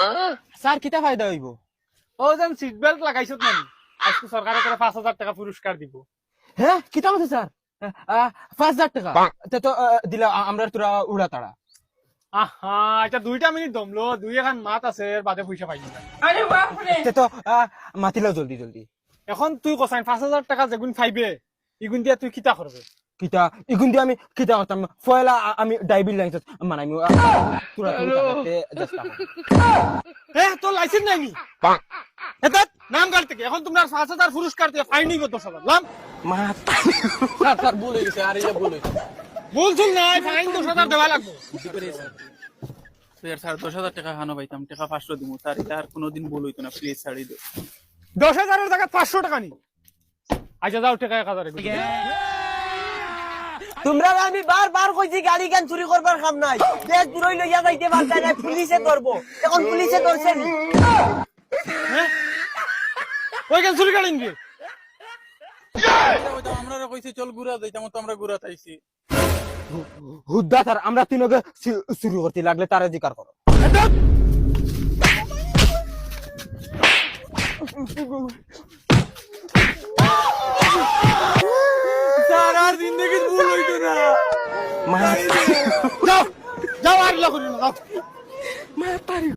Sir কিতা ফায়দা হইব? ও যেন সিট বেল্ট লাগাইছত নানি আজকে সরকারের করে 5,000 টাকা পুরস্কার দিব। হ্যাঁ কিতা কথা স্যার? 5,000 টাকা তে তো দিলা আমরা তোরা উড়া তাড়া। আহা এটা 2টা মিনিট দমলো, দুই এখন মাত আছে এর বাদে পয়সা পাইনি। তে তো মাতিলাও জলদি জলদি। এখন তুই কসাইন 5,000 টাকা যেগুন পাইবে ইগুন দিয়া তুই কিতা করবে? কিতা ইগুন দিয়ে আমি কিতা করতাম? ফয়লা আমি ডাইবিল লাইনস মানাইমু তোরা তুই চেষ্টা কর। তোর লাইসেন্স নাই নি? এটা নাম কাটতে কি এখন তোমরা 5,000 পুরস্কার দিয়ে ফাইন নিব 10,000 লাম। মা স্যার স্যার ভুল হয়ে গেছে, আর এটা ভুল হয়েছে। বলছুন না ফাইন 10,000 দেওয়া লাগবে। স্যার 10,000 টাকা খানো পাইতাম, টাকা 500 দিব স্যার, এটা আর কোনোদিন ভুল হইতো না, প্লিজ ছাড়ি দিও। 10,000 এর জায়গায় 500 টাকা নি। আচ্ছা যাও টাকা 1,000 তোমরা আমি বারবার কইছি গাড়ি কেন চুরি করবার কাম নাই, দেশ দূরই লইয়া যাইতে পারতা না, পুলিশে ধরবো, এখন পুলিশে ধরছে নি। ওই কেন চুরি করেন কি? আমরা কইছি চল ঘুরা যাইতাম, তো আমরা ঘুরা তাইছি। হুদ্দা স্যার আমরা তিনকে শুরু করতে লাগলে তারে জিকার করো। স্যার আর জিন্দেগি ভুল হইতো না। মা যাও যাও আর লাগো না যাও।